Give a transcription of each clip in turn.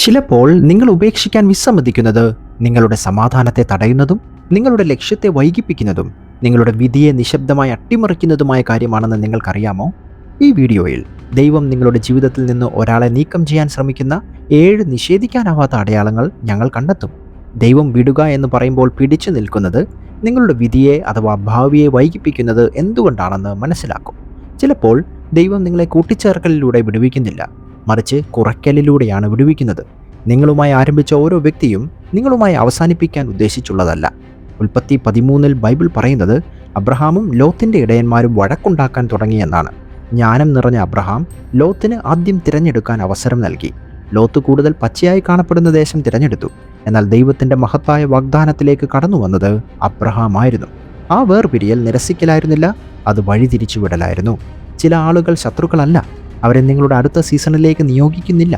ചിലപ്പോൾ നിങ്ങൾ ഉപേക്ഷിക്കാൻ വിസമ്മതിക്കുന്നത് നിങ്ങളുടെ സമാധാനത്തെ തടയുന്നതും നിങ്ങളുടെ ലക്ഷ്യത്തെ വൈകിപ്പിക്കുന്നതും നിങ്ങളുടെ വിധിയെ നിശബ്ദമായി അട്ടിമറിക്കുന്നതുമായ കാര്യമാണെന്ന് നിങ്ങൾക്കറിയാമോ? ഈ വീഡിയോയിൽ ദൈവം നിങ്ങളുടെ ജീവിതത്തിൽ നിന്ന് ഒരാളെ നീക്കം ചെയ്യാൻ ശ്രമിക്കുന്ന 7 നിഷേധിക്കാനാവാത്ത അടയാളങ്ങൾ ഞങ്ങൾ കണ്ടെത്തും. ദൈവം വിടുക എന്ന് പറയുമ്പോൾ പിടിച്ചു നിൽക്കുന്നത് നിങ്ങളുടെ വിധിയെ അഥവാ ഭാവിയെ വൈകിപ്പിക്കുന്നത് എന്തുകൊണ്ടാണെന്ന് മനസ്സിലാക്കും. ചിലപ്പോൾ ദൈവം നിങ്ങളെ കൂട്ടിച്ചേർക്കലിലൂടെ വിടുവിക്കുന്നില്ല, മറിച്ച് കുറയ്ക്കലിലൂടെയാണ് വിടുവിക്കുന്നത്. നിങ്ങളുമായി ആരംഭിച്ച ഓരോ വ്യക്തിയും നിങ്ങളുമായി അവസാനിപ്പിക്കാൻ ഉദ്ദേശിച്ചുള്ളതല്ല. ഉൽപ്പത്തി 13 ബൈബിൾ പറയുന്നത് അബ്രഹാമും ലോത്തിന്റെ ഇടയന്മാരും വഴക്കുണ്ടാക്കാൻ തുടങ്ങിയെന്നാണ്. ജ്ഞാനം നിറഞ്ഞ അബ്രഹാം ലോത്തിന് ആദ്യം തിരഞ്ഞെടുക്കാൻ അവസരം നൽകി. ലോത്ത് കൂടുതൽ പച്ചയായി കാണപ്പെടുന്ന ദേശം തിരഞ്ഞെടുത്തു. എന്നാൽ ദൈവത്തിന്റെ മഹത്തായ വാഗ്ദാനത്തിലേക്ക് കടന്നു വന്നത് അബ്രഹാം ആയിരുന്നു. ആ വേർപിരിയൽ നിരസിക്കലായിരുന്നില്ല, അത് വഴിതിരിച്ചുവിടലായിരുന്നു. ചില ആളുകൾ ശത്രുക്കളല്ല, അവരെ നിങ്ങളുടെ അടുത്ത സീസണിലേക്ക് നിയോഗിക്കുന്നില്ല.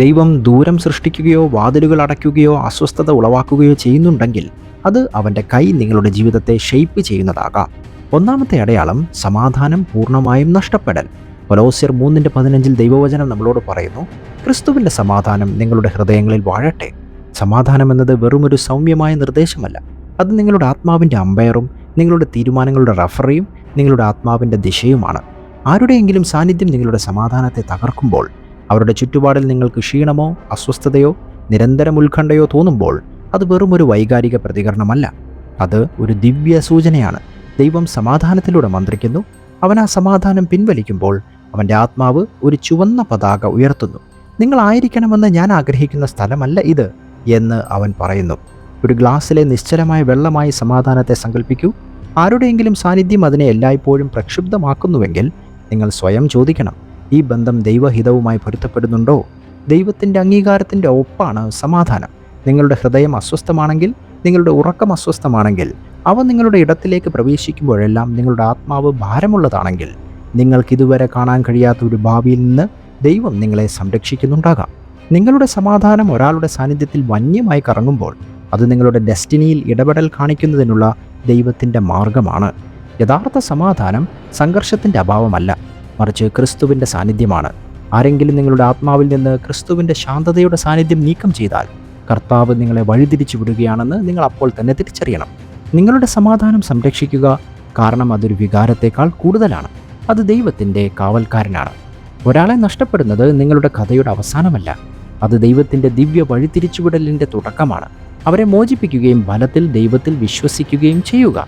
ദൈവം ദൂരം സൃഷ്ടിക്കുകയോ വാതിലുകൾ അടയ്ക്കുകയോ അസ്വസ്ഥത ഉളവാക്കുകയോ ചെയ്യുന്നുണ്ടെങ്കിൽ അത് അവൻ്റെ കൈ നിങ്ങളുടെ ജീവിതത്തെ ഷെയ്പ്പ് ചെയ്യുന്നതാകാം. ഒന്നാമത്തെ അടയാളം സമാധാനം പൂർണ്ണമായും നഷ്ടപ്പെടൽ. കൊലോസ്യർ 3:15 ദൈവവചനം നമ്മളോട് പറയുന്നു, ക്രിസ്തുവിൻ്റെ സമാധാനം നിങ്ങളുടെ ഹൃദയങ്ങളിൽ വാഴട്ടെ. സമാധാനം എന്നത് വെറുമൊരു സൗമ്യമായ നിർദ്ദേശമല്ല, അത് നിങ്ങളുടെ ആത്മാവിൻ്റെ അമ്പയറും നിങ്ങളുടെ തീരുമാനങ്ങളുടെ റഫറിയും നിങ്ങളുടെ ആത്മാവിൻ്റെ ദിശയുമാണ്. ആരുടെയെങ്കിലും സാന്നിധ്യം നിങ്ങളുടെ സമാധാനത്തെ തകർക്കുമ്പോൾ, അവരുടെ ചുറ്റുപാടിൽ നിങ്ങൾക്ക് ക്ഷീണമോ അസ്വസ്ഥതയോ നിരന്തരം ഉത്കണ്ഠയോ തോന്നുമ്പോൾ, അത് വെറുമൊരു വൈകാരിക പ്രതികരണമല്ല, അത് ഒരു ദിവ്യ സൂചനയാണ്. ദൈവം സമാധാനത്തിലൂടെ മന്ത്രിക്കുന്നു. അവൻ ആ സമാധാനം പിൻവലിക്കുമ്പോൾ അവൻ്റെ ആത്മാവ് ഒരു ചുവന്ന പതാക ഉയർത്തുന്നു. നിങ്ങളായിരിക്കണമെന്ന് ഞാൻ ആഗ്രഹിക്കുന്ന സ്ഥലമല്ല ഇത് എന്ന് അവൻ പറയുന്നു. ഒരു ഗ്ലാസ്സിലെ നിശ്ചലമായ വെള്ളമായി സമാധാനത്തെ സങ്കല്പിക്കൂ. ആരുടെയെങ്കിലും സാന്നിധ്യം അതിനെ എല്ലായ്പ്പോഴും പ്രക്ഷുബ്ധമാക്കുന്നുവെങ്കിൽ നിങ്ങൾ സ്വയം ചോദിക്കണം, ഈ ബന്ധം ദൈവഹിതവുമായി പൊരുത്തപ്പെടുന്നുണ്ടോ? ദൈവത്തിൻ്റെ അംഗീകാരത്തിൻ്റെ ഒപ്പാണ് സമാധാനം. നിങ്ങളുടെ ഹൃദയം അസ്വസ്ഥമാണെങ്കിൽ, നിങ്ങളുടെ ഉറക്കം അസ്വസ്ഥമാണെങ്കിൽ, അവ നിങ്ങളുടെ ഇടത്തിലേക്ക് പ്രവേശിക്കുമ്പോഴെല്ലാം നിങ്ങളുടെ ആത്മാവ് ഭാരമുള്ളതാണെങ്കിൽ, നിങ്ങൾക്കിതുവരെ കാണാൻ കഴിയാത്ത ഒരു ഭാവിയിൽ നിന്ന് ദൈവം നിങ്ങളെ സംരക്ഷിക്കുന്നുണ്ടാകാം. നിങ്ങളുടെ സമാധാനം ഒരാളുടെ സാന്നിധ്യത്തിൽ വന്യമായി കറങ്ങുമ്പോൾ, അത് നിങ്ങളുടെ ഡെസ്റ്റിനിയിൽ ഇടപെടൽ കാണിക്കുന്നതിനുള്ള ദൈവത്തിൻ്റെ മാർഗമാണ്. യഥാർത്ഥ സമാധാനം സംഘർഷത്തിൻ്റെ അഭാവമല്ല, മറിച്ച് ക്രിസ്തുവിൻ്റെ സാന്നിധ്യമാണ്. ആരെങ്കിലും നിങ്ങളുടെ ആത്മാവിൽ നിന്ന് ക്രിസ്തുവിൻ്റെ ശാന്തതയുടെ സാന്നിധ്യം നീക്കം ചെയ്താൽ, കർത്താവ് നിങ്ങളെ വഴിതിരിച്ചു വിടുകയാണെന്ന് നിങ്ങൾ അപ്പോൾ തന്നെ തിരിച്ചറിയണം. നിങ്ങളുടെ സമാധാനം സംരക്ഷിക്കുക, കാരണം അതൊരു വികാരത്തേക്കാൾ കൂടുതലാണ്. അത് ദൈവത്തിൻ്റെ കാവൽക്കാരനാണ്. ഒരാളെ നഷ്ടപ്പെടുന്നത് നിങ്ങളുടെ കഥയുടെ അവസാനമല്ല, അത് ദൈവത്തിൻ്റെ ദിവ്യ വഴിതിരിച്ചുവിടലിൻ്റെ തുടക്കമാണ്. അവരെ മോചിപ്പിക്കുകയും ബലത്തിൽ ദൈവത്തിൽ വിശ്വസിക്കുകയും ചെയ്യുക.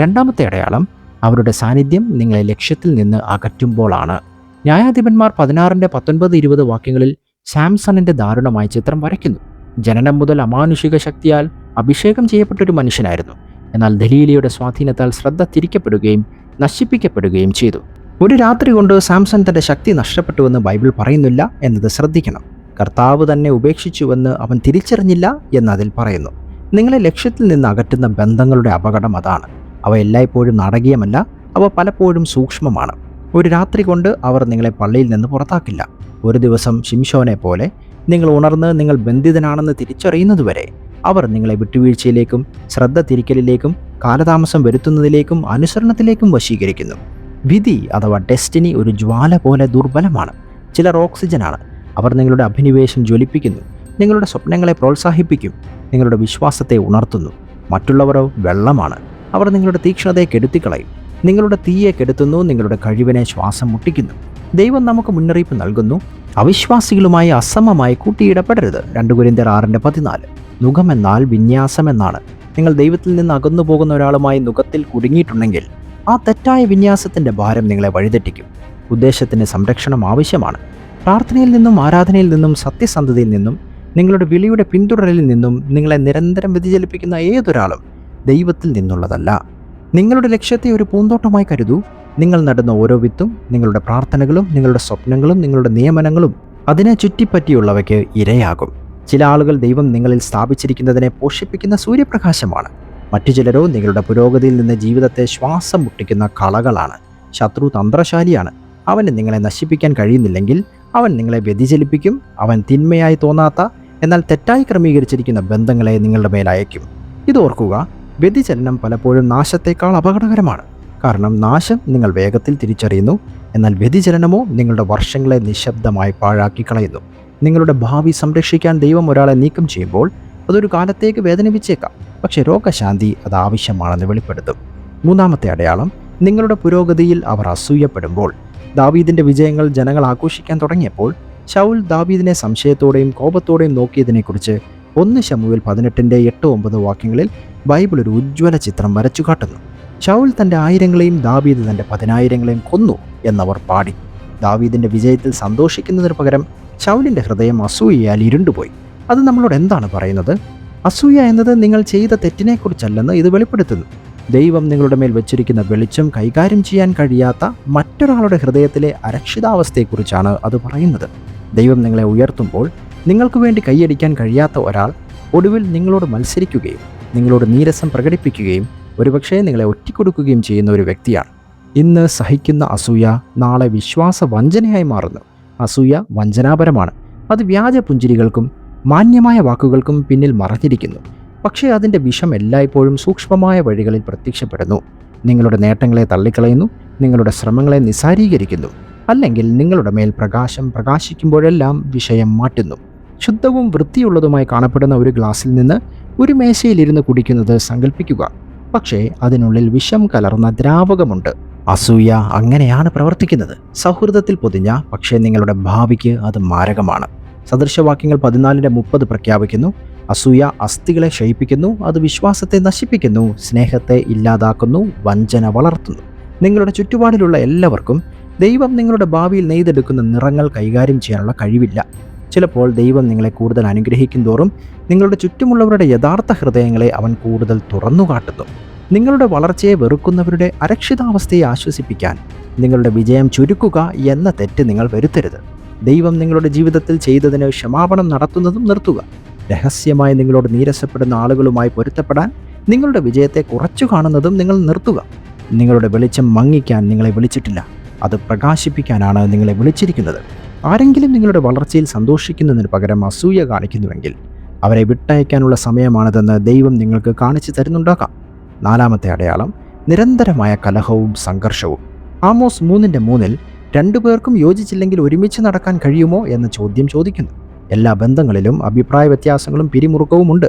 രണ്ടാമത്തെ അടയാളം അവരുടെ സാന്നിധ്യം നിങ്ങളെ ലക്ഷ്യത്തിൽ നിന്ന് അകറ്റുമ്പോഴാണ്. ന്യായാധിപന്മാർ 16:19-20 വാക്യങ്ങളിൽ സാംസണിൻ്റെ ദാരുണമായ ചിത്രം വരയ്ക്കുന്നു. ജനനം മുതൽ അമാനുഷിക ശക്തിയാൽ അഭിഷേകം ചെയ്യപ്പെട്ടൊരു മനുഷ്യനായിരുന്നു. എന്നാൽ ദലീലയുടെ സ്വാധീനത്താൽ ശ്രദ്ധ തിരിക്കപ്പെടുകയും നശിപ്പിക്കപ്പെടുകയും ചെയ്തു. ഒരു രാത്രി കൊണ്ട് സാംസൺ തൻ്റെ ശക്തി നഷ്ടപ്പെട്ടുവെന്ന് ബൈബിൾ പറയുന്നില്ല എന്നത് ശ്രദ്ധിക്കണം. കർത്താവ് തന്നെ ഉപേക്ഷിച്ചുവെന്ന് അവൻ തിരിച്ചറിഞ്ഞില്ല എന്നതിൽ പറയുന്നു. നിങ്ങളെ ലക്ഷ്യത്തിൽ നിന്ന് അകറ്റുന്ന ബന്ധങ്ങളുടെ അപകടം അതാണ്. അവ എല്ലായ്പ്പോഴും നാടകീയമല്ല, അവ പലപ്പോഴും സൂക്ഷ്മമാണ്. ഒരു രാത്രി കൊണ്ട് അവർ നിങ്ങളെ പള്ളിയിൽ നിന്ന് പുറത്താക്കില്ല. ഒരു ദിവസം ശിംശോനെ പോലെ നിങ്ങൾ ഉണർന്ന് നിങ്ങൾ ബന്ധിതനാണെന്ന് തിരിച്ചറിയുന്നതുവരെ അവർ നിങ്ങളെ വിട്ടുവീഴ്ചയിലേക്കും ശ്രദ്ധ തിരിക്കലിലേക്കും കാലതാമസം വരുത്തുന്നതിലേക്കും അനുസരണത്തിലേക്കും വശീകരിക്കുന്നു. വിധി അഥവാ ഡെസ്റ്റിനി ഒരു ജ്വാല പോലെ ദുർബലമാണ്. ചിലർ ഓക്സിജനാണ്. അവർ നിങ്ങളുടെ അഭിനിവേശം ജ്വലിപ്പിക്കുന്നു, നിങ്ങളുടെ സ്വപ്നങ്ങളെ പ്രോത്സാഹിപ്പിക്കും, നിങ്ങളുടെ വിശ്വാസത്തെ ഉണർത്തുന്നു. മറ്റുള്ളവരോ വെള്ളമാണ്. അവർ നിങ്ങളുടെ തീക്ഷ്ണതയെ കെടുത്തിക്കളയും, നിങ്ങളുടെ തീയെ കെടുത്തുന്നു, നിങ്ങളുടെ കഴിവിനെ ശ്വാസം മുട്ടിക്കുന്നു. ദൈവം നമുക്ക് മുന്നറിയിപ്പ് നൽകുന്നു, അവിശ്വാസികളുമായി അസമമായി കൂട്ടിയിടപെടരുത്. 2 കൊരിന്ത്യർ 6:14. നുഖമെന്നാൽ വിന്യാസമെന്നാണ്. നിങ്ങൾ ദൈവത്തിൽ നിന്ന് അകന്നു പോകുന്ന ഒരാളുമായി നുഖത്തിൽ കുടുങ്ങിയിട്ടുണ്ടെങ്കിൽ ആ തെറ്റായ വിന്യാസത്തിൻ്റെ ഭാരം നിങ്ങളെ വഴിതെറ്റിക്കും. ഉദ്ദേശത്തിന് സംരക്ഷണം ആവശ്യമാണ്. പ്രാർത്ഥനയിൽ നിന്നും ആരാധനയിൽ നിന്നും സത്യസന്ധതയിൽ നിന്നും നിങ്ങളുടെ വിളിയുടെ പിന്തുടരലിൽ നിന്നും നിങ്ങളെ നിരന്തരം വ്യതിചലിപ്പിക്കുന്ന ഏതൊരാളും ദൈവത്തിൽ നിന്നുള്ളതല്ല. നിങ്ങളുടെ ലക്ഷ്യത്തെ ഒരു പൂന്തോട്ടമായി കരുതൂ. നിങ്ങൾ നടുന്ന ഓരോ വിത്തും നിങ്ങളുടെ പ്രാർത്ഥനകളും നിങ്ങളുടെ സ്വപ്നങ്ങളും നിങ്ങളുടെ നിയമനങ്ങളും അതിനെ ചുറ്റിപ്പറ്റിയുള്ളവയ്ക്ക് ഇരയാകും. ചില ആളുകൾ ദൈവം നിങ്ങളിൽ സ്ഥാപിച്ചിരിക്കുന്നതിനെ പോഷിപ്പിക്കുന്ന സൂര്യപ്രകാശമാണ്. മറ്റു ചിലരോ നിങ്ങളുടെ പുരോഗതിയിൽ നിന്ന് ജീവിതത്തെ ശ്വാസം മുട്ടിക്കുന്ന കളകളാണ്. ശത്രു തന്ത്രശാലിയാണ്. അവന് നിങ്ങളെ നശിപ്പിക്കാൻ കഴിയുന്നില്ലെങ്കിൽ അവൻ നിങ്ങളെ വ്യതിചലിപ്പിക്കും. അവൻ തിന്മയായി തോന്നാത്ത എന്നാൽ തെറ്റായി ക്രമീകരിച്ചിരിക്കുന്ന ബന്ധങ്ങളെ നിങ്ങളുടെ മേൽ അയക്കും. ഇതോർക്കുക, വ്യതിചലനം പലപ്പോഴും നാശത്തേക്കാൾ അപകടകരമാണ്. കാരണം നാശം നിങ്ങൾ വേഗത്തിൽ തിരിച്ചറിയുന്നു, എന്നാൽ വ്യതിചലനമോ നിങ്ങളുടെ വർഷങ്ങളെ നിശബ്ദമായി പാഴാക്കി കളയുന്നു. നിങ്ങളുടെ ഭാവി സംരക്ഷിക്കാൻ ദൈവം ഒരാളെ നീക്കം ചെയ്യുമ്പോൾ അതൊരു കാലത്തേക്ക് വേദനിപ്പിച്ചേക്കാം, പക്ഷേ രോഗശാന്തി അത് ആവശ്യമാണെന്ന് വെളിപ്പെടുത്തും. മൂന്നാമത്തെ അടയാളം, നിങ്ങളുടെ പുരോഗതിയിൽ അവർ അസൂയപ്പെടുമ്പോൾ. ദാവീദിന്റെ വിജയങ്ങൾ ജനങ്ങൾ ആഘോഷിക്കാൻ തുടങ്ങിയപ്പോൾ ശൗൽ ദാവീദിനെ സംശയത്തോടെയും കോപത്തോടെയും നോക്കിയതിനെക്കുറിച്ച് 1 ശമൂവേൽ 18:8-9 വാക്യങ്ങളിൽ ബൈബിൾ ഒരു ഉജ്ജ്വല ചിത്രം വരച്ചു കാട്ടുന്നു. ശൗൽ തൻ്റെ 1000-ങ്ങളെയും ദാവീദ് തൻ്റെ 10,000-ങ്ങളെയും കൊന്നു എന്നവർ പാടി. ദാവീദിന്റെ വിജയത്തിൽ സന്തോഷിക്കുന്നതിന് പകരം ശൗലിന്റെ ഹൃദയം അസൂയയാൽ ഇരുണ്ടുപോയി. അത് നമ്മളോട് എന്താണ് പറയുന്നത്? അസൂയ എന്നത് നിങ്ങൾ ചെയ്ത തെറ്റിനെക്കുറിച്ചല്ലെന്ന് ഇത് വെളിപ്പെടുത്തുന്നു. ദൈവം നിങ്ങളുടെ മേൽ വെച്ചിരിക്കുന്ന വെളിച്ചം കൈകാര്യം ചെയ്യാൻ കഴിയാത്ത മറ്റൊരാളുടെ ഹൃദയത്തിലെ അരക്ഷിതാവസ്ഥയെക്കുറിച്ചാണ് അത് പറയുന്നത്. ദൈവം നിങ്ങളെ ഉയർത്തുമ്പോൾ നിങ്ങൾക്ക് വേണ്ടി കൈയടിക്കാൻ കഴിയാത്ത ഒരാൾ ഒടുവിൽ നിങ്ങളോട് മത്സരിക്കുകയും നിങ്ങളോട് നീരസം പ്രകടിപ്പിക്കുകയും ഒരുപക്ഷേ നിങ്ങളെ ഒറ്റിക്കൊടുക്കുകയും ചെയ്യുന്ന ഒരു വ്യക്തിയാണ്. ഇന്ന് സഹിക്കുന്ന അസൂയ നാളെ വിശ്വാസ വഞ്ചനയായി മാറുന്നു. അസൂയ വഞ്ചനാപരമാണ്. അത് വ്യാജ പുഞ്ചിരികൾക്കും മാന്യമായ വാക്കുകൾക്കും പിന്നിൽ മറഞ്ഞിരിക്കുന്നു. പക്ഷേ അതിൻ്റെ വിഷം എല്ലായ്പ്പോഴും സൂക്ഷ്മമായ വഴികളിൽ പ്രത്യക്ഷപ്പെടുന്നു. നിങ്ങളുടെ നേട്ടങ്ങളെ തള്ളിക്കളയുന്നു, നിങ്ങളുടെ ശ്രമങ്ങളെ നിസ്സാരീകരിക്കുന്നു, അല്ലെങ്കിൽ നിങ്ങളുടെ മേൽ പ്രകാശം പ്രകാശിക്കുമ്പോഴെല്ലാം വിഷയം മാറ്റുന്നു. ശുദ്ധവും വൃത്തിയുള്ളതുമായി കാണപ്പെടുന്ന ഒരു ഗ്ലാസ്സിൽ നിന്ന് ഒരു മേശയിലിരുന്ന് കുടിക്കുന്നത് സങ്കല്പിക്കുക. പക്ഷേ അതിനുള്ളിൽ വിഷം കലർന്ന ദ്രാവകമുണ്ട്. അസൂയ അങ്ങനെയാണ് പ്രവർത്തിക്കുന്നത്. സൗഹൃദത്തിൽ പൊതിഞ്ഞ, പക്ഷേ നിങ്ങളുടെ ഭാവിക്ക് അത് മാരകമാണ്. സദൃശവാക്യങ്ങൾ 14:30 പ്രഖ്യാപിക്കുന്നു, അസൂയ അസ്ഥികളെ ക്ഷയിപ്പിക്കുന്നു, അത് വിശ്വാസത്തെ നശിപ്പിക്കുന്നു, സ്നേഹത്തെ ഇല്ലാതാക്കുന്നു, വഞ്ചന വളർത്തുന്നു. നിങ്ങളുടെ ചുറ്റുപാടിലുള്ള എല്ലാവർക്കും ദൈവം നിങ്ങളുടെ ഭാവിയിൽ നെയ്തെടുക്കുന്ന നിറങ്ങൾ കൈകാര്യം ചെയ്യാനുള്ള കഴിവില്ല. ചിലപ്പോൾ ദൈവം നിങ്ങളെ കൂടുതൽ അനുഗ്രഹിക്കും തോറും നിങ്ങളുടെ ചുറ്റുമുള്ളവരുടെ യഥാർത്ഥ ഹൃദയങ്ങളെ അവൻ കൂടുതൽ തുറന്നു കാട്ടുന്നു. നിങ്ങളുടെ വളർച്ചയെ വെറുക്കുന്നവരുടെ അരക്ഷിതാവസ്ഥയെ ആശ്വസിപ്പിക്കാൻ നിങ്ങളുടെ വിജയം ചുരുക്കുക എന്ന തെറ്റ് നിങ്ങൾ വരുത്തരുത്. ദൈവം നിങ്ങളുടെ ജീവിതത്തിൽ ചെയ്തതിന് ക്ഷമാപണം നടത്തുന്നതും നിർത്തുക. രഹസ്യമായി നിങ്ങളോട് നീരസപ്പെടുന്ന ആളുകളുമായി പൊരുത്തപ്പെടാൻ നിങ്ങളുടെ വിജയത്തെ കുറച്ചു കാണുന്നതും നിങ്ങൾ നിർത്തുക. നിങ്ങളുടെ വെളിച്ചം മങ്ങിക്കാൻ നിങ്ങളെ വിളിച്ചിട്ടില്ല, അത് പ്രകാശിപ്പിക്കാനാണ് നിങ്ങളെ വിളിച്ചിരിക്കുന്നത്. ആരെങ്കിലും നിങ്ങളുടെ വളർച്ചയിൽ സന്തോഷിക്കുന്നതിന് പകരം അസൂയ കാണിക്കുന്നുവെങ്കിൽ അവരെ വിട്ടയക്കാനുള്ള സമയമാണിതെന്ന് ദൈവം നിങ്ങൾക്ക് കാണിച്ചു തരുന്നുണ്ടാകാം. നാലാമത്തെ അടയാളം, നിരന്തരമായ കലഹവും സംഘർഷവും. ആമോസ് 3:3 രണ്ടുപേർക്കും യോജിച്ചില്ലെങ്കിൽ ഒരുമിച്ച് നടക്കാൻ കഴിയുമോ എന്ന ചോദ്യം ചോദിക്കുന്നു. എല്ലാ ബന്ധങ്ങളിലും അഭിപ്രായ വ്യത്യാസങ്ങളും പിരിമുറുക്കവുമുണ്ട്.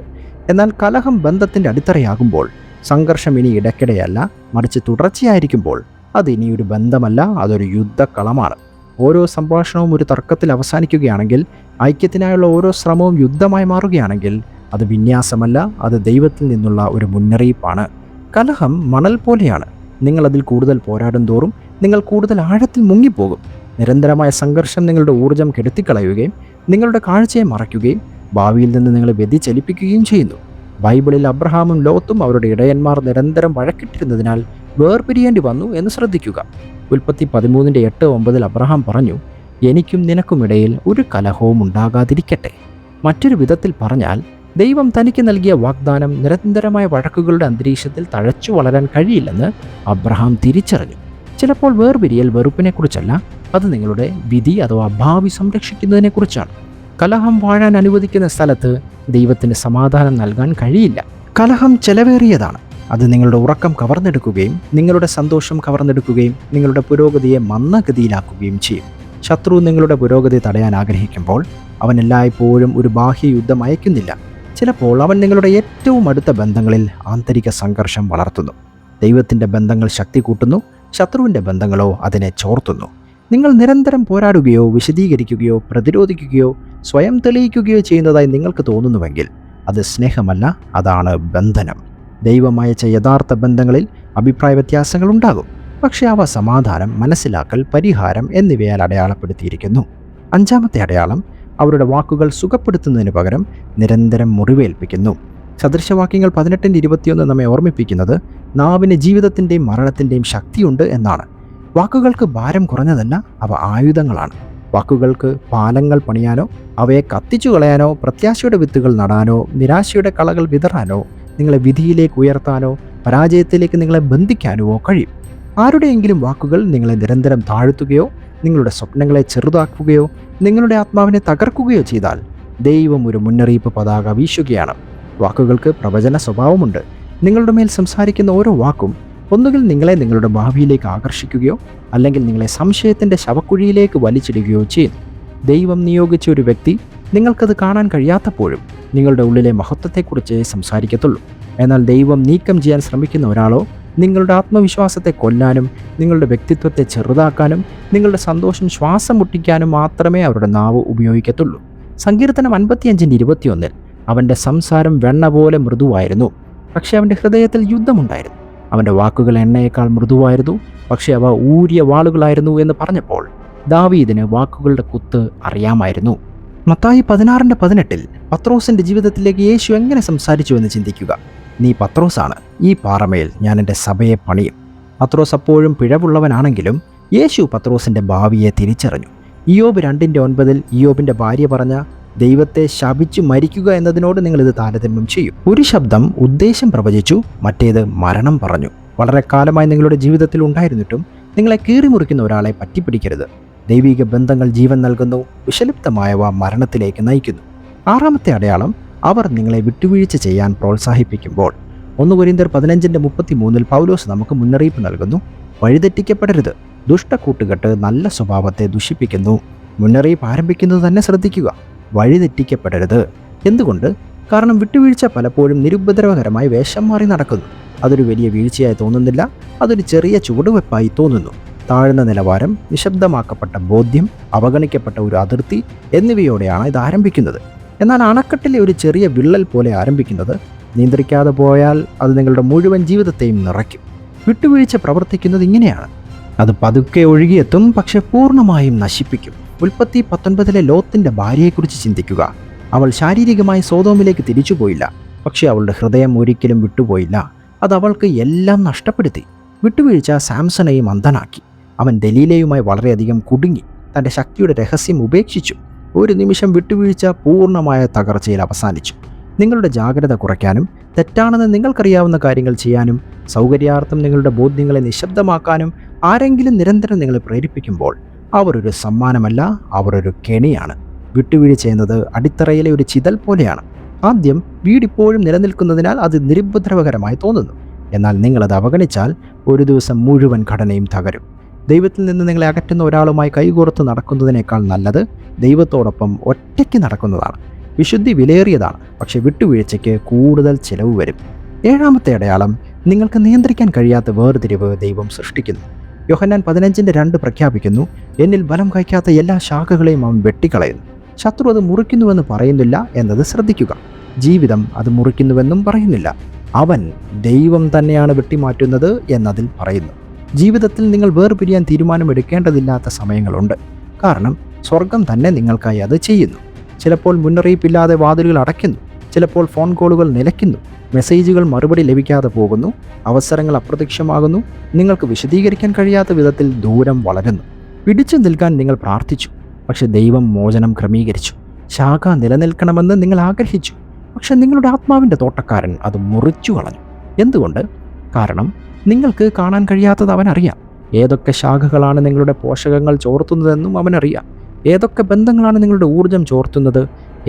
എന്നാൽ കലഹം ബന്ധത്തിൻ്റെ അടിത്തറയാകുമ്പോൾ, സംഘർഷം ഇനി ഇടയ്ക്കിടെയല്ല മറിച്ച് തുടർച്ചയായിരിക്കുമ്പോൾ അത് ഇനിയൊരു ബന്ധമല്ല, അതൊരു യുദ്ധക്കളമാണ്. ഓരോ സംഭാഷണവും ഒരു തർക്കത്തിൽ അവസാനിക്കുകയാണെങ്കിൽ, ഐക്യത്തിനായുള്ള ഓരോ ശ്രമവും യുദ്ധമായി മാറുകയാണെങ്കിൽ അത് വിന്യാസമല്ല, അത് ദൈവത്തിൽ നിന്നുള്ള ഒരു മുന്നറിയിപ്പാണ്. കലഹം മണൽ പോലെയാണ്. നിങ്ങൾ അതിൽ കൂടുതൽ പോരാടും തോറും നിങ്ങൾ കൂടുതൽ ആഴത്തിൽ മുങ്ങിപ്പോകും. നിരന്തരമായ സംഘർഷം നിങ്ങളുടെ ഊർജ്ജം കെടുത്തിക്കളയുകയും നിങ്ങളുടെ കാഴ്ചയെ മറയ്ക്കുകയും ഭാവിയിൽ നിന്ന് നിങ്ങളെ വ്യതിചലിപ്പിക്കുകയും ചെയ്യുന്നു. ബൈബിളിൽ അബ്രഹാമും ലോത്തും അവരുടെ ഇടയന്മാർ നിരന്തരം വഴക്കിട്ടിരുന്നതിനാൽ വേർപിരിയേണ്ടി വന്നു എന്ന് ശ്രദ്ധിക്കുക. ഉൽപ്പത്തി 13:8-9 അബ്രഹാം പറഞ്ഞു, എനിക്കും നിനക്കുമിടയിൽ ഒരു കലഹവും ഉണ്ടാകാതിരിക്കട്ടെ. മറ്റൊരു വിധത്തിൽ പറഞ്ഞാൽ, ദൈവം തനിക്ക് നൽകിയ വാഗ്ദാനം നിരന്തരമായ വഴക്കുകളുടെ അന്തരീക്ഷത്തിൽ തഴച്ചു വളരാൻ കഴിയില്ലെന്ന് അബ്രഹാം തിരിച്ചറിഞ്ഞു. ചിലപ്പോൾ വേർപിരിയൽ വെറുപ്പിനെക്കുറിച്ചല്ല, അത് നിങ്ങളുടെ വിധി അഥവാ ഭാവി സംരക്ഷിക്കുന്നതിനെക്കുറിച്ചാണ്. കലഹം വാഴാൻ അനുവദിക്കുന്ന സ്ഥലത്ത് ദൈവത്തിന് സമാധാനം നൽകാൻ കഴിയില്ല. കലഹം ചെലവേറിയതാണ്. അത് നിങ്ങളുടെ ഉറക്കം കവർന്നെടുക്കുകയും നിങ്ങളുടെ സന്തോഷം കവർന്നെടുക്കുകയും നിങ്ങളുടെ പുരോഗതിയെ മന്ദഗതിയിലാക്കുകയും ചെയ്യും. ശത്രു നിങ്ങളുടെ പുരോഗതി തടയാൻ ആഗ്രഹിക്കുമ്പോൾ അവൻ എല്ലായ്പ്പോഴും ഒരു ബാഹ്യ യുദ്ധം അയക്കുന്നില്ല. ചിലപ്പോൾ അവൻ നിങ്ങളുടെ ഏറ്റവും അടുത്ത ബന്ധങ്ങളിൽ ആന്തരിക സംഘർഷം വളർത്തുന്നു. ദൈവത്തിൻ്റെ ബന്ധങ്ങൾ ശക്തി കൂട്ടുന്നു, ശത്രുവിൻ്റെ ബന്ധങ്ങളോ അതിനെ ചോർത്തുന്നു. നിങ്ങൾ നിരന്തരം പോരാടുകയോ വിശദീകരിക്കുകയോ പ്രതിരോധിക്കുകയോ സ്വയം തെളിയിക്കുകയോ ചെയ്യുന്നതായി നിങ്ങൾക്ക് തോന്നുന്നുവെങ്കിൽ അത് സ്നേഹമല്ല, അതാണ് ബന്ധനം. ദൈവം അയച്ച യഥാർത്ഥ ബന്ധങ്ങളിൽ അഭിപ്രായ വ്യത്യാസങ്ങൾ ഉണ്ടാകും, പക്ഷേ അവ സമാധാനം, മനസ്സിലാക്കൽ, പരിഹാരം എന്നിവയാൽ അടയാളപ്പെടുത്തിയിരിക്കുന്നു. അഞ്ചാമത്തെ അടയാളം, അവരുടെ വാക്കുകൾ സുഖപ്പെടുത്തുന്നതിന് പകരം നിരന്തരം മുറിവേൽപ്പിക്കുന്നു. സദൃശവാക്യങ്ങൾ 18:21 നമ്മെ ഓർമ്മിപ്പിക്കുന്നത് നാവിന് ജീവിതത്തിൻ്റെയും മരണത്തിൻ്റെയും ശക്തിയുണ്ട് എന്നാണ്. വാക്കുകൾക്ക് ഭാരം കുറഞ്ഞതല്ല, അവ ആയുധങ്ങളാണ്. വാക്കുകൾക്ക് പാലങ്ങൾ പണിയാനോ അവയെ കത്തിച്ചു കളയാനോ പ്രത്യാശയുടെ വിത്തുകൾ നടാനോ നിരാശയുടെ കളകൾ വിതറാനോ നിങ്ങളെ വിധിയിലേക്ക് ഉയർത്താനോ പരാജയത്തിലേക്ക് നിങ്ങളെ ബന്ധിക്കാനോ കഴിയും. ആരുടെയെങ്കിലും വാക്കുകൾ നിങ്ങളെ നിരന്തരം താഴ്ത്തുകയോ നിങ്ങളുടെ സ്വപ്നങ്ങളെ ചെറുതാക്കുകയോ നിങ്ങളുടെ ആത്മാവിനെ തകർക്കുകയോ ചെയ്താൽ ദൈവം ഒരു മുന്നറിയിപ്പ് പതാക വീശുകയാണ്. വാക്കുകൾക്ക് പ്രവചന സ്വഭാവമുണ്ട്. നിങ്ങളുടെ മേൽ സംസാരിക്കുന്ന ഓരോ വാക്കും ഒന്നുകിൽ നിങ്ങളെ നിങ്ങളുടെ ഭാവിയിലേക്ക് ആകർഷിക്കുകയോ അല്ലെങ്കിൽ നിങ്ങളെ സംശയത്തിൻ്റെ ശവക്കുഴിയിലേക്ക് വലിച്ചിടുകയോ ചെയ്യുന്നു. ദൈവം നിയോഗിച്ച ഒരു വ്യക്തി നിങ്ങൾക്കത് കാണാൻ കഴിയാത്തപ്പോഴും നിങ്ങളുടെ ഉള്ളിലെ മഹത്വത്തെക്കുറിച്ച് സംസാരിക്കത്തുള്ളൂ. എന്നാൽ ദൈവം നീക്കം ചെയ്യാൻ ശ്രമിക്കുന്ന ഒരാളോ നിങ്ങളുടെ ആത്മവിശ്വാസത്തെ കൊല്ലാനും നിങ്ങളുടെ വ്യക്തിത്വത്തെ ചെറുതാക്കാനും നിങ്ങളുടെ സന്തോഷം ശ്വാസം മുട്ടിക്കാനും മാത്രമേ അവരുടെ നാവ് ഉപയോഗിക്കത്തുള്ളൂ. സങ്കീർത്തനം 55:21 അവൻ്റെ സംസാരം വെണ്ണ പോലെ മൃദുവായിരുന്നു, പക്ഷേ അവൻ്റെ ഹൃദയത്തിൽ യുദ്ധമുണ്ടായിരുന്നു. അവൻ്റെ വാക്കുകൾ എണ്ണയേക്കാൾ മൃദുവായിരുന്നു, പക്ഷേ അവ ഊരിയ വാളുകളായിരുന്നു എന്ന് പറഞ്ഞപ്പോൾ ദാവീദിന് വാക്കുകളുടെ കുത്ത് അറിയാമായിരുന്നു. മത്തായി 16:18 പത്രോസിൻ്റെ ജീവിതത്തിലേക്ക് യേശു എങ്ങനെ സംസാരിച്ചു എന്ന് ചിന്തിക്കുക. നീ പത്രോസാണ്, ഈ പാറമേൽ ഞാൻ എൻ്റെ സഭയെ പണിയും. പത്രോസ് അപ്പോഴും പിഴവുള്ളവനാണെങ്കിലും യേശു പത്രോസിൻ്റെ ഭാവിയെ തിരിച്ചറിഞ്ഞു. ഇയ്യോബ് 2:9 ഇയ്യോബിൻ്റെ ഭാര്യ പറഞ്ഞ ദൈവത്തെ ശപിച്ചു മരിക്കുക എന്നതിനോട് നിങ്ങളിത് താരതമ്യം ചെയ്യും. ഒരു ശബ്ദം ഉദ്ദേശം പ്രവചിച്ചു, മറ്റേത് മരണം പറഞ്ഞു. വളരെ കാലമായി നിങ്ങളുടെ ജീവിതത്തിൽ ഉണ്ടായിരുന്നിട്ടും നിങ്ങളെ കീറിമുറിക്കുന്ന ഒരാളെ പറ്റിപ്പിടിക്കരുത്. ദൈവിക ബന്ധങ്ങൾ ജീവൻ നൽകുന്നു, വിഷലിപ്തമായവ മരണത്തിലേക്ക് നയിക്കുന്നു. 6ാമത്തെ അടയാളം, അവർ നിങ്ങളെ വിട്ടുവീഴ്ച ചെയ്യാൻ പ്രോത്സാഹിപ്പിക്കുമ്പോൾ. 1 കൊരിന്ത്യർ 15:33 പൗലോസ് നമുക്ക് മുന്നറിയിപ്പ് നൽകുന്നു. വഴിതെറ്റിക്കപ്പെടരുത്. ദുഷ്ടക്കൂട്ടുകെട്ട് നല്ല സ്വഭാവത്തെ ദുഷിപ്പിക്കുന്നു. മുന്നറിയിപ്പ് ആരംഭിക്കുന്നത് തന്നെ ശ്രദ്ധിക്കുക. വഴിതെറ്റിക്കപ്പെടരുത്. എന്തുകൊണ്ട്? കാരണം വിട്ടുവീഴ്ച പലപ്പോഴും നിരുപദ്രവകരമായി വേഷം മാറി നടക്കുന്നു. അതൊരു വലിയ വീഴ്ചയായി തോന്നുന്നില്ല, അതൊരു ചെറിയ ചുവടുവെപ്പായി തോന്നുന്നു. താഴ്ന്ന നിലവാരം, നിശബ്ദമാക്കപ്പെട്ട ബോധ്യം, അവഗണിക്കപ്പെട്ട ഒരു അതിർത്തി എന്നിവയോടെയാണ് ഇത് ആരംഭിക്കുന്നത്. എന്നാൽ അണക്കെട്ടിലെ ഒരു ചെറിയ വിള്ളൽ പോലെ ആരംഭിക്കുന്നത് നിയന്ത്രിക്കാതെ പോയാൽ അത് നിങ്ങളുടെ മുഴുവൻ ജീവിതത്തെയും നിറയ്ക്കും. വിട്ടുവീഴ്ച പ്രവർത്തിക്കുന്നത് ഇങ്ങനെയാണ്. അത് പതുക്കെ ഒഴുകിയെത്തും, പക്ഷെ പൂർണ്ണമായും നശിപ്പിക്കും. ഉൽപ്പത്തി 19 ലോത്തിൻ്റെ ഭാര്യയെക്കുറിച്ച് ചിന്തിക്കുക. അവൾ ശാരീരികമായി സോദോമിലേക്ക് തിരിച്ചുപോയില്ല, പക്ഷേ അവളുടെ ഹൃദയം ഒരിക്കലും വിട്ടുപോയില്ല. അത് അവൾക്ക് എല്ലാം നഷ്ടപ്പെടുത്തി. വിട്ടുവീഴ്ച സാംസണെയും അന്ധനാക്കി. അവൻ ദലീലയുമായി വളരെയധികം കുടുങ്ങി, തൻ്റെ ശക്തിയുടെ രഹസ്യം ഉപേക്ഷിച്ചു. ഒരു നിമിഷം വിട്ടുവീഴ്ച പൂർണ്ണമായ തകർച്ചയിൽ അവസാനിച്ചു. നിങ്ങളുടെ ജാഗ്രത കുറയ്ക്കാനും തെറ്റാണെന്ന് നിങ്ങൾക്കറിയാവുന്ന കാര്യങ്ങൾ ചെയ്യാനും സൗകര്യാർത്ഥം നിങ്ങളുടെ ബോധ്യങ്ങളെ നിശബ്ദമാക്കാനും ആരെങ്കിലും നിരന്തരം നിങ്ങളെ പ്രേരിപ്പിക്കുമ്പോൾ അവർ ഒരു സമ്മാനമല്ല, അവർ ഒരു കെണിയാണ്. വിട്ടുവീഴ്ച എന്നത് അടിത്തറയിലെ ഒരു ചിതൽ പോലെയാണ്. ആദ്യം വീടിപ്പോഴും നിലനിൽക്കുന്നതിനാൽ അത് നിരുപദ്രവകരമായി തോന്നുന്നു. എന്നാൽ നിങ്ങളത് അവഗണിച്ചാൽ ഒരു ദിവസം മുഴുവൻ ഘടനയും തകരും. ദൈവത്തിൽ നിന്ന് നിങ്ങളെ അകറ്റുന്ന ഒരാളുമായി കൈകോർത്ത് നടക്കുന്നതിനേക്കാൾ നല്ലത് ദൈവത്തോടൊപ്പം ഒറ്റയ്ക്ക് നടക്കുന്നതാണ്. വിശുദ്ധി വിലയേറിയതാണ്, പക്ഷെ വിട്ടുവീഴ്ചയ്ക്ക് കൂടുതൽ ചിലവ് വരും. 7ാമത്തെ അടയാളം, നിങ്ങൾക്ക് നിയന്ത്രിക്കാൻ കഴിയാത്ത വേർതിരിവ് ദൈവം സൃഷ്ടിക്കുന്നു. യോഹന്നാൻ 15:2 പ്രഖ്യാപിക്കുന്നു, എന്നിൽ ബലം കഴിക്കാത്ത എല്ലാ ശാഖകളെയും അവൻ വെട്ടിക്കളയുന്നു. ശത്രു അത് മുറിക്കുന്നുവെന്ന് പറയുന്നില്ല എന്നത് ശ്രദ്ധിക്കുക. ജീവിതം അത് മുറിക്കുന്നുവെന്നും പറയുന്നില്ല. അവൻ ദൈവം തന്നെയാണ് വെട്ടിമാറ്റുന്നത് എന്നതിൽ പറയുന്നു. ജീവിതത്തിൽ നിങ്ങൾ വേർപിരിയാൻ തീരുമാനമെടുക്കേണ്ടതില്ലാത്ത സമയങ്ങളുണ്ട്. കാരണം സ്വർഗം തന്നെ നിങ്ങൾക്കായി അത് ചെയ്യുന്നു. ചിലപ്പോൾ മുന്നറിയിപ്പില്ലാതെ വാതിലുകൾ അടയ്ക്കുന്നു, ചിലപ്പോൾ ഫോൺ കോളുകൾ നിലയ്ക്കുന്നു, മെസ്സേജുകൾ മറുപടി ലഭിക്കാതെ പോകുന്നു, അവസരങ്ങൾ അപ്രത്യക്ഷമാകുന്നു, നിങ്ങൾക്ക് വിശദീകരിക്കാൻ കഴിയാത്ത വിധത്തിൽ ദൂരം വളരുന്നു. പിടിച്ചു നിൽക്കാൻ നിങ്ങൾ പ്രാർത്ഥിച്ചു, പക്ഷെ ദൈവം മോചനം ക്രമീകരിച്ചു. ശാഖ നിലനിൽക്കണമെന്ന് നിങ്ങൾ ആഗ്രഹിച്ചു, പക്ഷെ നിങ്ങളുടെ ആത്മാവിൻ്റെ തോട്ടക്കാരൻ അത് മുറിച്ചു കളഞ്ഞു. എന്തുകൊണ്ട്? കാരണം നിങ്ങൾക്ക് കാണാൻ കഴിയാത്തത് അവനറിയാം. ഏതൊക്കെ ശാഖകളാണ് നിങ്ങളുടെ പോഷകങ്ങൾ ചോർത്തുന്നതെന്നും അവനറിയാം. ഏതൊക്കെ ബന്ധങ്ങളാണ് നിങ്ങളുടെ ഊർജം ചോർത്തുന്നത്,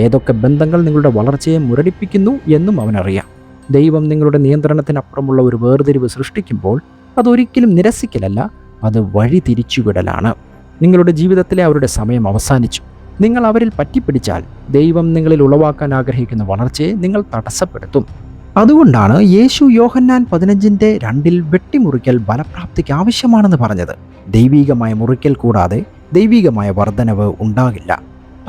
ഏതൊക്കെ ബന്ധങ്ങൾ നിങ്ങളുടെ വളർച്ചയെ മുരടിപ്പിക്കുന്നു എന്നും അവനറിയാം. ദൈവം നിങ്ങളുടെ നിയന്ത്രണത്തിനപ്പുറമുള്ള ഒരു വേർതിരിവ് സൃഷ്ടിക്കുമ്പോൾ അതൊരിക്കലും നിരസിക്കലല്ല, അത് വഴി തിരിച്ചുവിടലാണ്. നിങ്ങളുടെ ജീവിതത്തിലെ അവരുടെ സമയം അവസാനിച്ചു. നിങ്ങൾ അവരിൽ പറ്റിപ്പിടിച്ചാൽ ദൈവം നിങ്ങളിൽ ഉളവാക്കാൻ ആഗ്രഹിക്കുന്ന വളർച്ചയെ നിങ്ങൾ തടസ്സപ്പെടുത്തും. അതുകൊണ്ടാണ് യേശു യോഹന്നാൻ 15:2 വെട്ടിമുറിക്കൽ ബലപ്രാപ്തിക്ക് ആവശ്യമാണെന്ന് പറഞ്ഞത്. ദൈവീകമായ മുറിക്കൽ കൂടാതെ ദൈവികമായ വർധനവ് ഉണ്ടാകില്ല.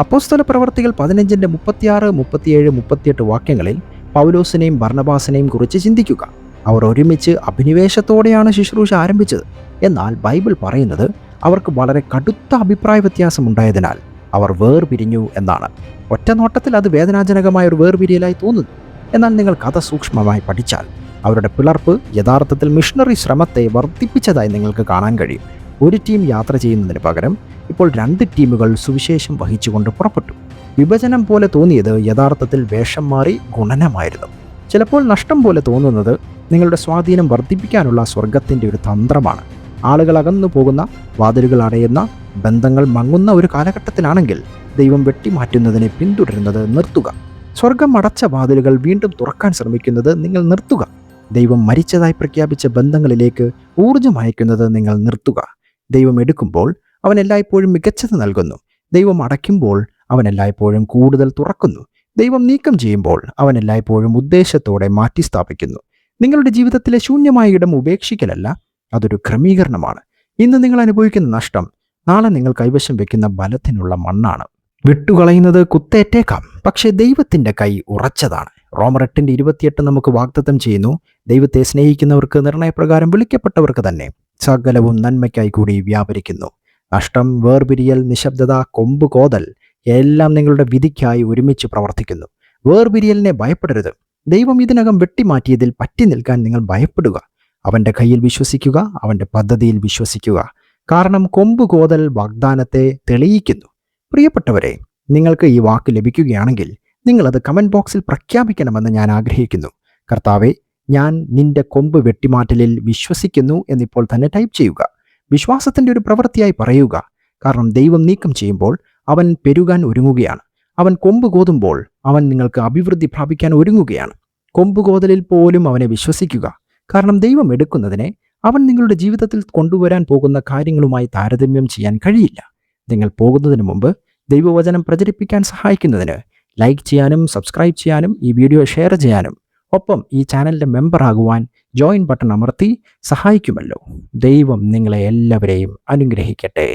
അപ്പോസ്തല പ്രവർത്തികൾ 15:36, 37, 38 വാക്യങ്ങളിൽ പൗലോസിനെയും ബർന്നബാസിനെയും കുറിച്ച് ചിന്തിക്കുക. അവർ ഒരുമിച്ച് അഭിനിവേശത്തോടെയാണ് ശുശ്രൂഷ ആരംഭിച്ചത്. എന്നാൽ ബൈബിൾ പറയുന്നത് അവർക്ക് വളരെ കടുത്ത അഭിപ്രായ വ്യത്യാസമുണ്ടായതിനാൽ അവർ വേർപിരിഞ്ഞു എന്നാണ്. ഒറ്റ നോട്ടത്തിൽ അത് വേദനാജനകമായ ഒരു വേർപിരിയലായി തോന്നുന്നു. എന്നാൽ നിങ്ങൾ കഥ സൂക്ഷ്മമായി പഠിച്ചാൽ അവരുടെ പിളർപ്പ് യഥാർത്ഥത്തിൽ മിഷണറി ശ്രമത്തെ വർദ്ധിപ്പിച്ചതായി നിങ്ങൾക്ക് കാണാൻ കഴിയും. ഒരു ടീം യാത്ര ചെയ്യുന്നതിന് പകരം ഇപ്പോൾ 2 ടീമുകൾ സുവിശേഷം വഹിച്ചുകൊണ്ട് പുറപ്പെട്ടു. വിഭജനം പോലെ തോന്നിയത് യഥാർത്ഥത്തിൽ വേഷം മാറി ഗുണനമായിരുന്നു. ചിലപ്പോൾ നഷ്ടം പോലെ തോന്നുന്നത് നിങ്ങളുടെ സ്വാധീനം വർദ്ധിപ്പിക്കാനുള്ള സ്വർഗത്തിൻ്റെ ഒരു തന്ത്രമാണ്. ആളുകൾ അകന്നു പോകുന്ന, വാതിലുകൾ അടയുന്ന, ബന്ധങ്ങൾ മങ്ങുന്ന ഒരു കാലഘട്ടത്തിലാണെങ്കിൽ ദൈവം വെട്ടിമാറ്റുന്നതിനെ പിന്തുടരുന്നത് നിർത്തുക. സ്വർഗം അടച്ച വാതിലുകൾ വീണ്ടും തുറക്കാൻ ശ്രമിക്കുന്നത് നിങ്ങൾ നിർത്തുക. ദൈവം മരിച്ചതായി പ്രഖ്യാപിച്ച ബന്ധങ്ങളിലേക്ക് ഊർജ്ജം അയക്കുന്നത് നിങ്ങൾ നിർത്തുക. ദൈവം എടുക്കുമ്പോൾ അവൻ എല്ലായ്പ്പോഴും മികച്ചത് നൽകുന്നു. ദൈവം അടയ്ക്കുമ്പോൾ അവൻ എല്ലായ്പ്പോഴും കൂടുതൽ തുറക്കുന്നു. ദൈവം നീക്കം ചെയ്യുമ്പോൾ അവൻ എല്ലായ്പ്പോഴും ഉദ്ദേശത്തോടെ മാറ്റിസ്ഥാപിക്കുന്നു. നിങ്ങളുടെ ജീവിതത്തിലെ ശൂന്യമായ ഇടം ഉപേക്ഷിക്കലല്ല, അതൊരു ക്രമീകരണമാണ്. ഇന്ന് നിങ്ങൾ അനുഭവിക്കുന്ന നഷ്ടം നാളെ നിങ്ങൾ കൈവശം വെക്കുന്ന ബലത്തിനുള്ള മണ്ണാണ്. വിട്ടുകളയുന്നത് കുത്തേറ്റേക്കാം, പക്ഷേ ദൈവത്തിൻ്റെ കൈ ഉറച്ചതാണ്. റോമർ 8:28 നമുക്ക് വാഗ്ദത്തം ചെയ്യുന്നു, ദൈവത്തെ സ്നേഹിക്കുന്നവർക്ക് നിർണയപ്രകാരം വിളിക്കപ്പെട്ടവർക്ക് തന്നെ സകലവും നന്മയ്ക്കായി കൂടി വ്യാപരിക്കുന്നു. നഷ്ടം, വേർപിരിയൽ, നിശബ്ദത, കൊമ്പ് കോതൽ എല്ലാം നിങ്ങളുടെ വിധിക്കായി ഒരുമിച്ച് പ്രവർത്തിക്കുന്നു. വേർപിരിയലിനെ ഭയപ്പെടരുത്. ദൈവം ഇതിനകം വെട്ടിമാറ്റിയതിൽ പറ്റി നിൽക്കാൻ നിങ്ങൾ ഭയപ്പെടുക. അവൻ്റെ കയ്യിൽ വിശ്വസിക്കുക, അവൻ്റെ പദ്ധതിയിൽ വിശ്വസിക്കുക. കാരണം കൊമ്പ് കോതൽ വാഗ്ദാനത്തെ തെളിയിക്കുന്നു. പ്രിയപ്പെട്ടവരെ, നിങ്ങൾക്ക് ഈ വാക്ക് ലഭിക്കുകയാണെങ്കിൽ നിങ്ങളത് കമൻറ്റ് ബോക്സിൽ പ്രഖ്യാപിക്കണമെന്ന് ഞാൻ ആഗ്രഹിക്കുന്നു. കർത്താവെ, ഞാൻ നിന്റെ കൊമ്പ് വെട്ടിമാറ്റലിൽ വിശ്വസിക്കുന്നു എന്നിപ്പോൾ തന്നെ ടൈപ്പ് ചെയ്യുക. വിശ്വാസത്തിൻ്റെ ഒരു പ്രവൃത്തിയായി പറയുക. കാരണം ദൈവം നീക്കം ചെയ്യുമ്പോൾ അവൻ പെരുകാൻ ഒരുങ്ങുകയാണ്. അവൻ കൊമ്പ് കോതുമ്പോൾ അവൻ നിങ്ങൾക്ക് അഭിവൃദ്ധി പ്രാപിക്കാൻ ഒരുങ്ങുകയാണ്. കൊമ്പ് കോതലിൽ പോലും അവനെ വിശ്വസിക്കുക. കാരണം ദൈവം എടുക്കുന്നതിനെ അവൻ നിങ്ങളുടെ ജീവിതത്തിൽ കൊണ്ടുവരാൻ പോകുന്ന കാര്യങ്ങളുമായി താരതമ്യം ചെയ്യാൻ കഴിയില്ല. നിങ്ങൾ പോകുന്നതിന് മുമ്പ് ദൈവവചനം പ്രചരിപ്പിക്കാൻ സഹായിക്കുന്നതിന് ലൈക്ക് ചെയ്യാനും സബ്സ്ക്രൈബ് ചെയ്യാനും ഈ വീഡിയോ ഷെയർ ചെയ്യാനും ഒപ്പം ഈ ചാനലിൻ്റെ മെമ്പർ ആകുവാൻ ജോയിൻ ബട്ടൺ അമർത്തി സഹായിക്കുമല്ലോ. ദൈവം നിങ്ങളെ എല്ലാവരെയും അനുഗ്രഹിക്കട്ടെ.